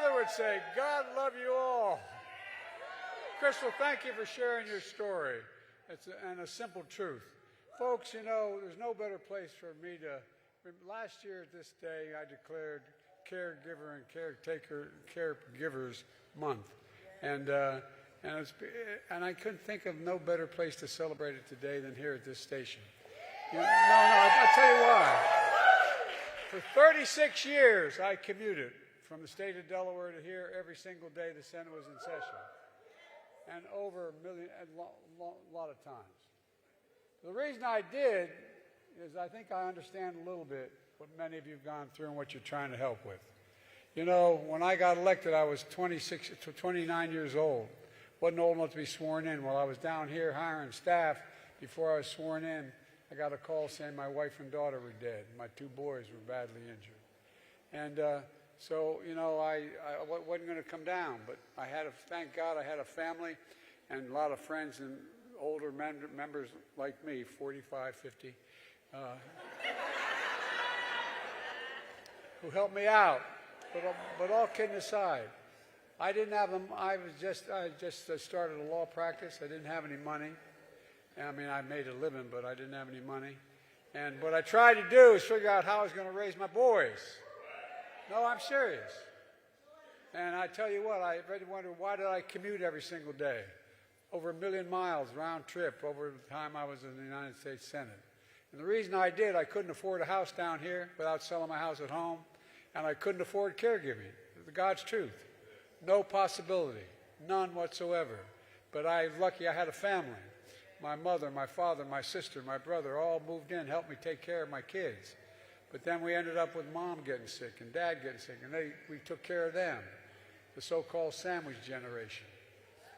mother would say, God love you all. Crystal, thank you for sharing your story. And a simple truth. Folks, you know, there's no better place for me to... Last year at this day, I declared Caregiver and Caregivers Month. And I couldn't think of no better place to celebrate it today than here at this station. I'll tell you why. For 36 years, I commuted from the state of Delaware to here every single day the Senate was in session. And over a lot of times. The reason I did is I think I understand a little bit what many of you have gone through and what you're trying to help with. You know, when I got elected, I was 29 years old. Wasn't old enough to be sworn in. While I was down here hiring staff, before I was sworn in, I got a call saying my wife and daughter were dead. My 2 boys were badly injured. And so, you know, I wasn't going to come down, but thank God I had a family and a lot of friends and older members like me, 45, 50, who helped me out. But all kidding aside, I didn't have them. I just started a law practice. I didn't have any money. I mean, I made a living, but I didn't have any money. And what I tried to do is figure out how I was going to raise my boys. No, I'm serious. And I tell you what, I really wonder, why did I commute every single day? Over 1 million miles round trip over the time I was in the United States Senate. And the reason I did, I couldn't afford a house down here without selling my house at home, and I couldn't afford caregiving. The God's truth. No possibility. None whatsoever. But I'm lucky I had a family. My mother, my father, my sister, my brother all moved in, helped me take care of my kids. But then we ended up with Mom getting sick and Dad getting sick, and we took care of them, the so-called sandwich generation.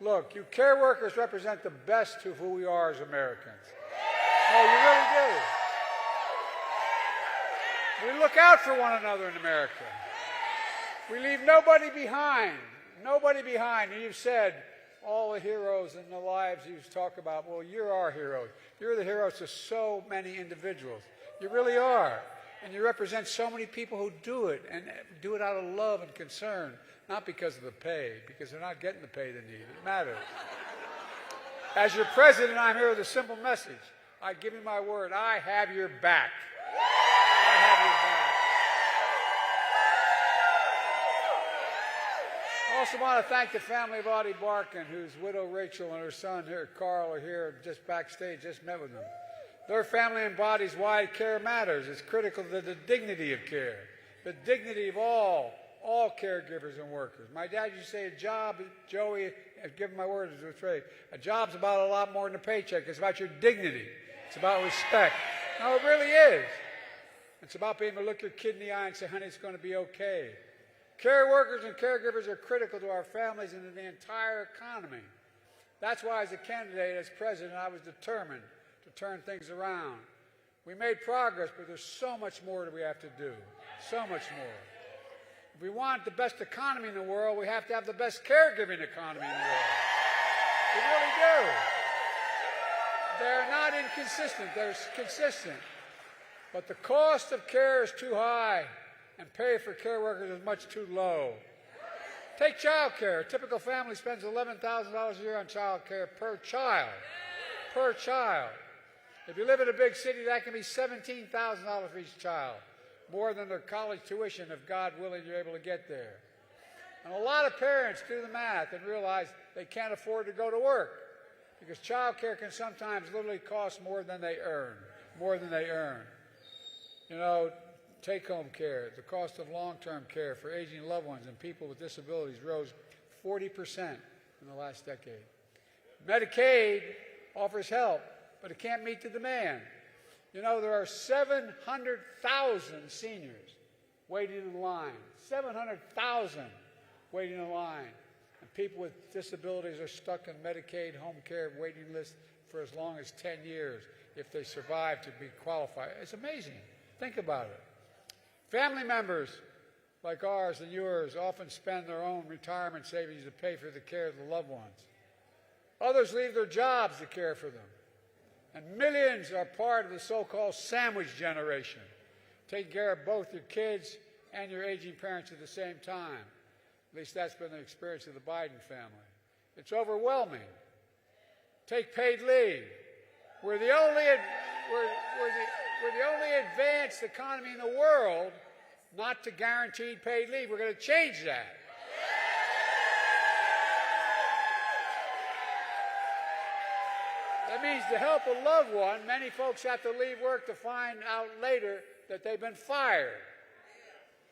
Look, you care workers represent the best of who we are as Americans. No, you really do. We look out for one another in America. We leave nobody behind. Nobody behind. And you've said all the heroes and the lives you talk about, well, you're our heroes. You're the heroes to so many individuals. You really are. And you represent so many people who do it, and do it out of love and concern, not because of the pay, because they're not getting the pay they need. It matters. As your president, I'm here with a simple message. I give you my word. I have your back. I have your back. I also want to thank the family of Audie Barkin, whose widow Rachel and her son here, Carl, are here just backstage. Just met with them. Their family embodies why care matters. It's critical to the dignity of care, the dignity of all caregivers and workers. My dad used to say a job, Joey, give him my word as a trade, a job's about a lot more than a paycheck. It's about your dignity. It's about respect. No, it really is. It's about being able to look your kid in the eye and say, honey, it's going to be okay. Care workers and caregivers are critical to our families and to the entire economy. That's why as a candidate, as president, I was determined to turn things around. We made progress, but there's so much more that we have to do. So much more. If we want the best economy in the world, we have to have the best caregiving economy in the world. We really do. They're not inconsistent. They're consistent. But the cost of care is too high, and pay for care workers is much too low. Take child care. A typical family spends $11,000 a year on child care per child. Per child. If you live in a big city, that can be $17,000 for each child. More than their college tuition, if God willing, you're able to get there. And a lot of parents do the math and realize they can't afford to go to work because child care can sometimes literally cost more than they earn. More than they earn. You know, take-home care, the cost of long-term care for aging loved ones and people with disabilities rose 40% in the last decade. Medicaid offers help, but it can't meet the demand. You know, there are 700,000 seniors waiting in line. 700,000 waiting in line. And people with disabilities are stuck in Medicaid home care waiting lists for as long as 10 years if they survive to be qualified. It's amazing. Think about it. Family members like ours and yours often spend their own retirement savings to pay for the care of the loved ones. Others leave their jobs to care for them. And millions are part of the so-called sandwich generation, taking care of both your kids and your aging parents at the same time. At least that's been the experience of the Biden family. It's overwhelming. Take paid leave. We're the only advanced economy in the world not to guaranteed paid leave. We're going to change that. That means to help a loved one, many folks have to leave work to find out later that they've been fired.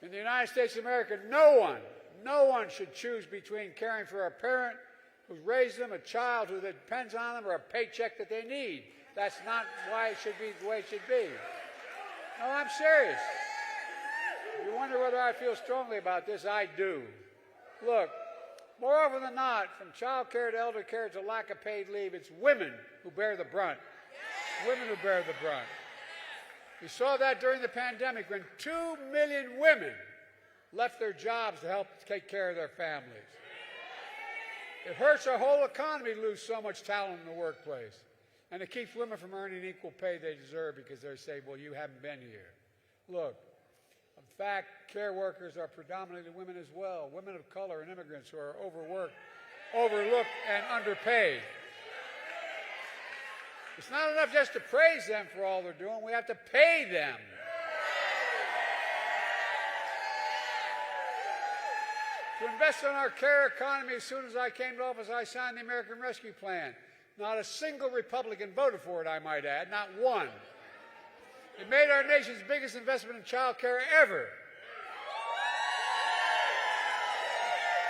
In the United States of America, no one should choose between caring for a parent who's raised them, a child who depends on them, or a paycheck that they need. That's not why it should be the way it should be. No, I'm serious. If you wonder whether I feel strongly about this, I do. Look, more often than not, from child care to elder care to lack of paid leave, it's women who bear the brunt. Women who bear the brunt. We saw that during the pandemic when 2 million women left their jobs to help take care of their families. It hurts our whole economy to lose so much talent in the workplace. And it keeps women from earning equal pay they deserve because they say, well, you haven't been here. Look, in fact, care workers are predominantly women as well, women of color and immigrants who are overworked, overlooked, and underpaid. It's not enough just to praise them for all they're doing. We have to pay them. To invest in our care economy, as soon as I came to office, I signed the American Rescue Plan. Not a single Republican voted for it, I might add, not one. It made our nation's biggest investment in child care ever.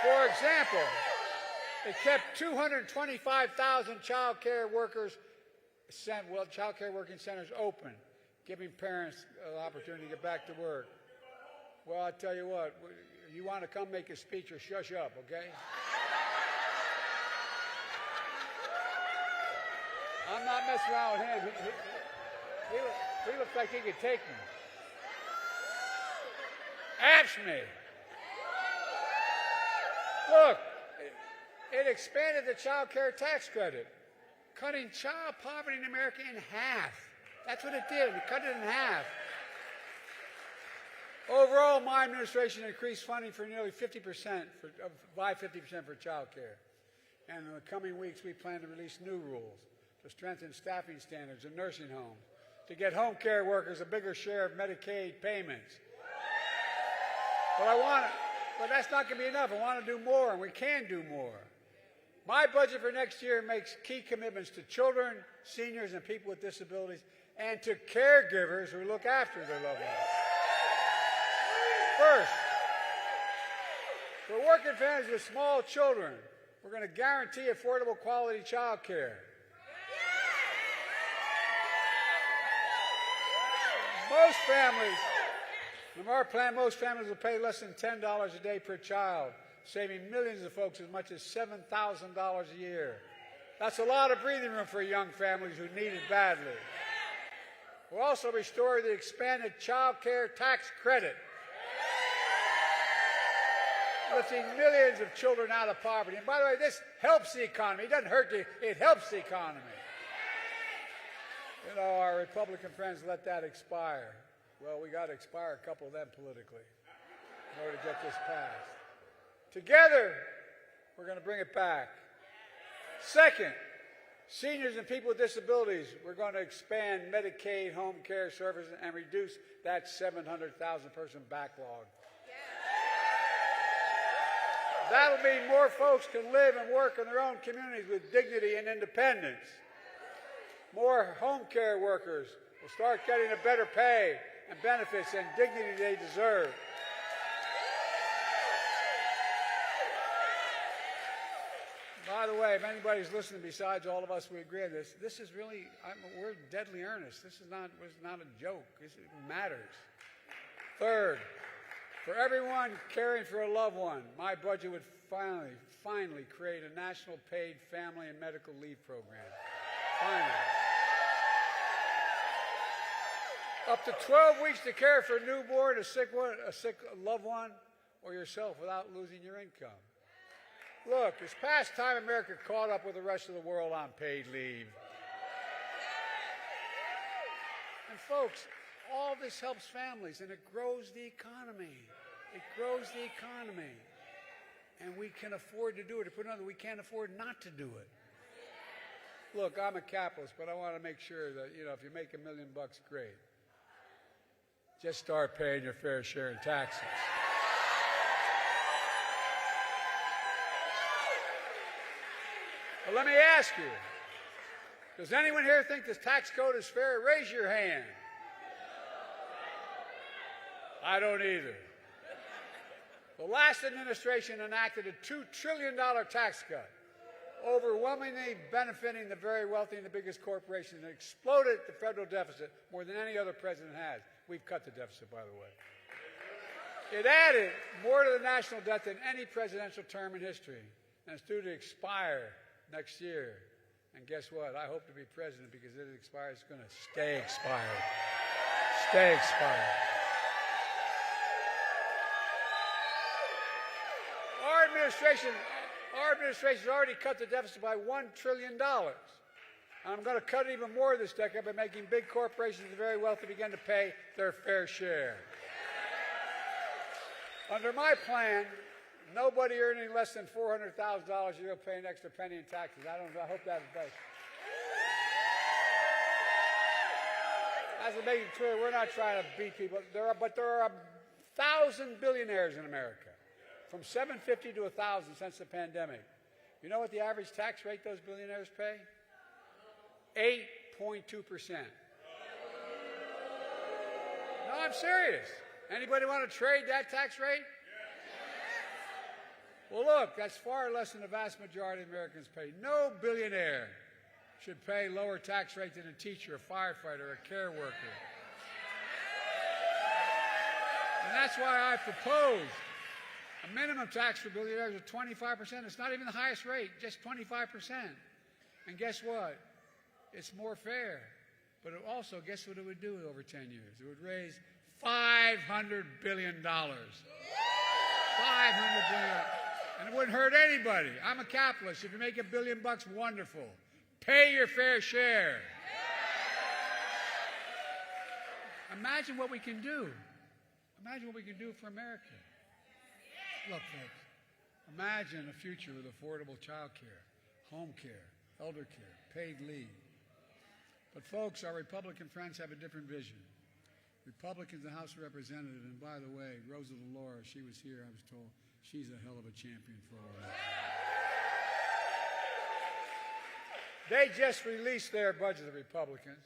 For example, it kept 225,000 child care workers, child care working centers open, giving parents an opportunity to get back to work. Well, I tell you what, you want to come make a speech or shush up, okay? I'm not messing around with him. He looks like he could take me. Ask me. Look, it expanded the child care tax credit, cutting child poverty in America in half. That's what it did. It cut it in half. Overall, my administration increased funding for nearly 50%, by 50% for child care. And in the coming weeks, we plan to release new rules to strengthen staffing standards in nursing homes, to get home care workers a bigger share of Medicaid payments. But that's not going to be enough. I want to do more, and we can do more. My budget for next year makes key commitments to children, seniors, and people with disabilities, and to caregivers who look after their loved ones. First, for working families with small children, we're going to guarantee affordable quality child care. Most families, from our plan, most families will pay less than $10 a day per child, saving millions of folks as much as $7,000 a year. That's a lot of breathing room for young families who need it badly. We'll also restore the expanded child care tax credit, lifting millions of children out of poverty. And by the way, this helps the economy. It doesn't hurt it helps the economy. You know, our Republican friends let that expire. Well, we got to expire a couple of them politically in order to get this passed. Together, we're going to bring it back. Second, seniors and people with disabilities, we're going to expand Medicaid home care services and reduce that 700,000 person backlog. That'll mean more folks can live and work in their own communities with dignity and independence. More home care workers will start getting a better pay and benefits and dignity they deserve. By the way, if anybody's listening besides all of us, we agree on this. This is really, we're deadly earnest. This is not a joke. It matters. Third, for everyone caring for a loved one, my budget would finally create a national paid family and medical leave program. Finally. Up to 12 weeks to care for a newborn, a sick loved one, or yourself without losing your income. Look, it's past time America caught up with the rest of the world on paid leave. And folks, all this helps families, and it grows the economy. It grows the economy. and we can afford to do it. To put it another, we can't afford not to do it. Look, I'm a capitalist, but I want to make sure that, if you make $1 million, great. Just start paying your fair share in taxes. But let me ask you, does anyone here think this tax code is fair? Raise your hand. I don't either. The last administration enacted a $2 trillion tax cut, overwhelmingly benefiting the very wealthy and the biggest corporations, and exploded the federal deficit more than any other president has. We've cut the deficit, by the way. It added more to the national debt than any presidential term in history, and it's due to expire next year. And guess what? I hope to be president because it expires. It's going to stay expired. Stay expired. Our administration has already cut the deficit by $1 trillion. And I'm going to cut it even more this decade by making big corporations and the very wealthy begin to pay their fair share. Under my plan, nobody earning less than $400,000 a year will pay an extra penny in taxes. I hope that's best. As I make it clear, we're not trying to beat people. But there are 1,000 billionaires in America, from 750 to 1,000 since the pandemic. You know what the average tax rate those billionaires pay? 8.2%. No, I'm serious. Anybody want to trade that tax rate? Well, look, that's far less than the vast majority of Americans pay. No billionaire should pay lower tax rate than a teacher, a firefighter, a care worker. And that's why I proposed a minimum tax for billionaires of 25%. It's not even the highest rate, just 25%. And guess what? It's more fair. But it also, guess what it would do over 10 years? It would raise $500 billion. $500 billion. And it wouldn't hurt anybody. I'm a capitalist. If you make $1 billion, wonderful. Pay your fair share. Imagine what we can do. Imagine what we can do for America. Look, folks, imagine a future with affordable child care, home care, elder care, paid leave. But, folks, our Republican friends have a different vision. Republicans in the House of Representatives, and by the way, Rosa DeLauro, she was here, I was told, she's a hell of a champion for all that. They just released their budget, the Republicans,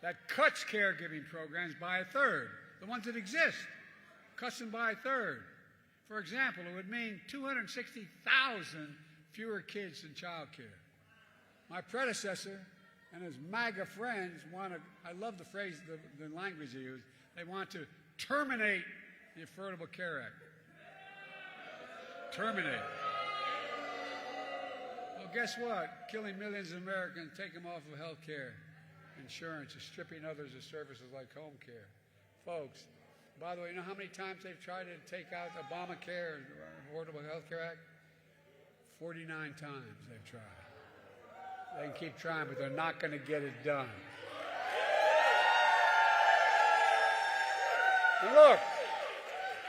that cuts caregiving programs by a third. The ones that exist, cuts them by a third. For example, it would mean 260,000 fewer kids in child care. My predecessor and his MAGA friends want to, I love the phrase, the language they use, they want to terminate the Affordable Care Act. Terminate. Well, guess what? Killing millions of Americans, take them off of health care, insurance, is stripping others of services like home care. Folks, by the way, you know how many times they've tried to take out Obamacare and Affordable Health Care Act? 49 times they've tried. They can keep trying, but they're not going to get it done. And look,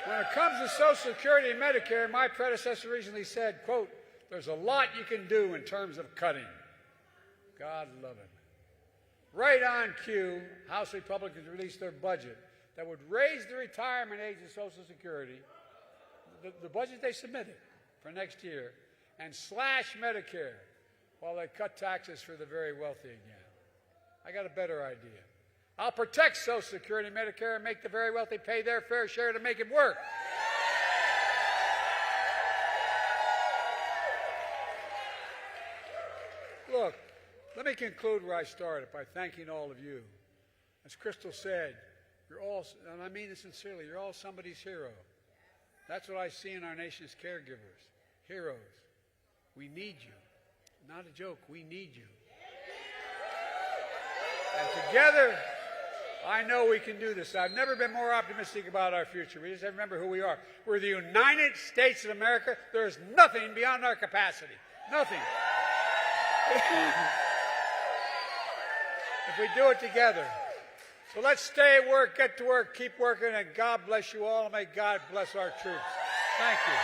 when it comes to Social Security and Medicare, my predecessor recently said, quote, there's a lot you can do in terms of cutting. God love it. Right on cue, House Republicans released their budget that would raise the retirement age of Social Security, the budget they submitted for next year, and slash Medicare while they cut taxes for the very wealthy again. I got a better idea. I'll protect Social Security and Medicare and make the very wealthy pay their fair share to make it work. Look, let me conclude where I started by thanking all of you. As Crystal said, you're all, and I mean this sincerely, you're all somebody's hero. That's what I see in our nation's caregivers, heroes. We need you. Not a joke, we need you. And together, I know we can do this. I've never been more optimistic about our future. We just have to remember who we are. We're the United States of America. There is nothing beyond our capacity. Nothing. If we do it together. So let's stay at work, get to work, keep working, and God bless you all, and may God bless our troops. Thank you.